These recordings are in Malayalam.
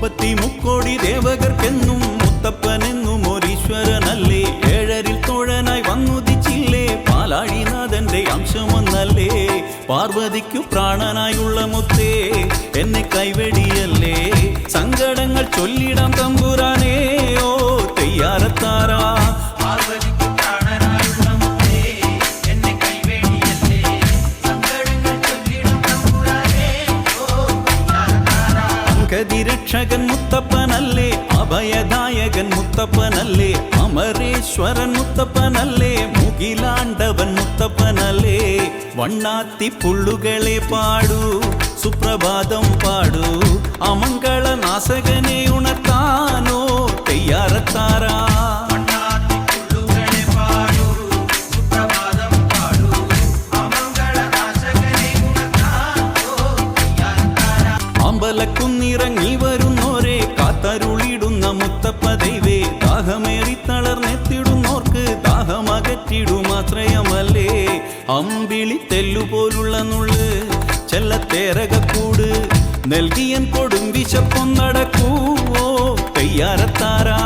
മുപ്പത്തിമുക്കോടി ദേവകർക്കെന്നും മുത്തപ്പനെന്നും ഒരീശ്വരനല്ലേ. ഏഴരിൽ തോഴനായി വന്നുദിച്ചില്ലേ, പാലാഴിനാഥന്റെ അംശമൊന്നല്ലേ. പാർവതിക്കു പ്രാണനായുള്ള മുത്തേ, എന്നെ കൈവെടിയല്ലേ. സങ്കടങ്ങൾ ചൊല്ലിടാം തമ്പുരാനേ, ഓ തെയ്യാറത്താരാ. രക്ഷകൻ മുത്തപ്പനല്ലേ, അഭയദായകൻ മുത്തപ്പനല്ലേ. അമരേശ്വരൻ മുത്തപ്പനല്ലേ, മുകിലാണ്ടവൻ മുത്തപ്പനല്ലേ. വണ്ണാത്തി പുള്ളുകളെ പാടൂ, സുപ്രഭാതം പാടൂ. അമംഗളനാശകനെ ഉണർത്താനോ തെയ്യാറത്താരാ. അമ്പലക്കുന്നിറങ്ങി വരുന്നോരെ കാത്തരുളിടുന്ന മുത്തപ്പ ദൈവേ. ദാഹമേറി തളർന്നെത്തിടുന്നോർക്ക് ദാഹമകറ്റിടുമാശ്രയമല്ലേ. അമ്പിളി തെല്ലുപോലുള്ള നുള്ള് ചെല്ലത്തേരകൂട് നൽകിയൻ കൊടും വിശപ്പൊന്നടക്കൂവോ തെയ്യാറത്താരാ.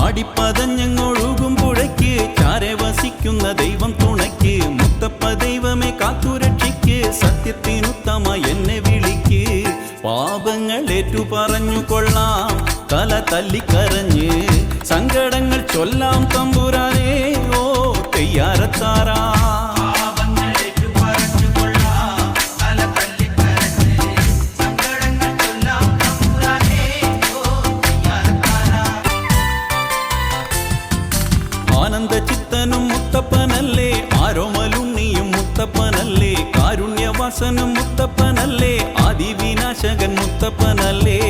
ആടിപ്പതഞ്ഞൊഴുകും പുഴയ്ക്ക് ചാരെ വസിക്കുന്ന ദൈവം തുണയ്ക്ക്. മുത്തപ്പ ദൈവമേ കാത്തുരക്ഷിക്ക്, സത്യത്തിനുത്തമ എന്നെ വിളിക്ക്. പാപങ്ങൾ ഏറ്റു പറഞ്ഞു കൊള്ളാം, തല തല്ലിക്കരഞ്ഞ് സങ്കടങ്ങൾ ചൊല്ലാം തമ്പുരാനേ, ഓ തെയ്യാറത്താരാ. ആനന്ദചിത്തനും മുത്തപ്പനല്ലേ, ആരോമലുണ്ണിയും മുത്തപ്പനല്ലേ. കാരുണ്യവാസനും മുത്തപ്പനല്ലേ, ആദിവിനാശകൻ മുത്തപ്പനല്ലേ.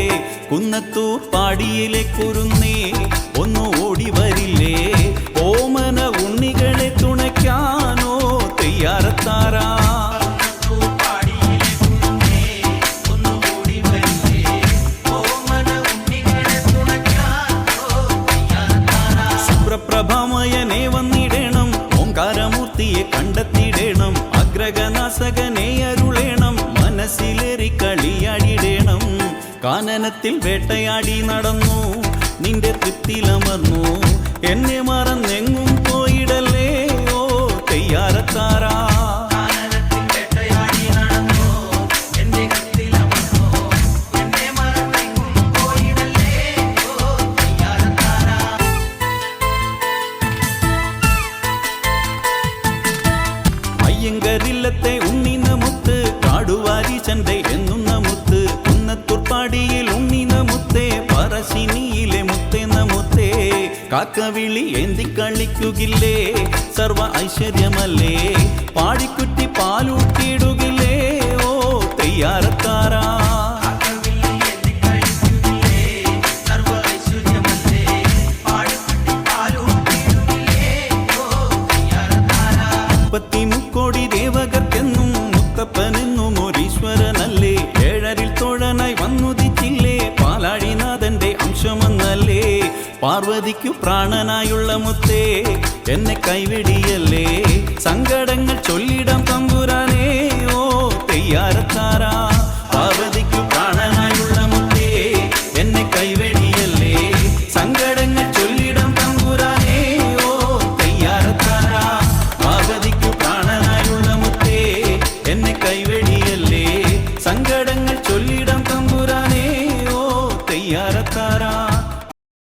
കുന്നത്തൂർ പാടിയിലെ കുരുന്നേ ഒന്നു ഓടി വരില്ലേ, ഓമന ഉണ്ണികളെ തുണയ്ക്കാനോ തെയ്യാറത്താരാ. സുപ്രഭമയനെ വന്നിടേണം, ഓംകാരമൂർത്തിയെ കണ്ടെത്തിടേണം. അഗ്രഗനാശകനെ അരുളേണം, മനസ്സിലേറി കളിയാടിടേണം. കാനനത്തിൽ വേട്ടയാടി നടന്നു, നിന്റെ തൃപ്തിലമർന്നു. എന്നെ മറന്നെങ്ങും പോയിടല്ലേ, ഓ തെയ്യാറത്താരാ. അയ്യങ്കരില്ലത്തെ ഉണ്ണിന മുത്ത്, കാടുവാരീശന്റെ എന്നുന്ന മുത്ത്. കുന്നത്തുർപ്പാടിയിൽ ഉണ്ണിന മുത്തേ, പറശ്ശിനിയിലെ മുത്തേന്ന മുത്തേ. കാക്കവിളി ഏന്തി കളിക്കുകില്ലേ, സർവ ഐശ്വര്യമല്ലേ. പാടിക്കുറ്റി പാലൂട്ടിയിടുകില്ലേ, ഓ തെയ്യാറത്താരാ. മുപ്പത്തിമുക്കോടി ദേവകർക്കെന്നും മുത്തപ്പനെന്നും ഒരീശ്വരനല്ലേ. ഏഴരിൽ തോഴനായി വന്നുദിച്ചില്ലേ, പാലാഴിനാഥന്റെ അംശമെന്നല്ലേ. പാർവതിക്കു പ്രാണനായുള്ള മുത്തേ, എന്നെ കൈവെടിയല്ലേ. സങ്കടങ്ങൾ ചൊല്ലിടാം തമ്പുരാനേ, ഓ തെയ്യാറത്താരാ.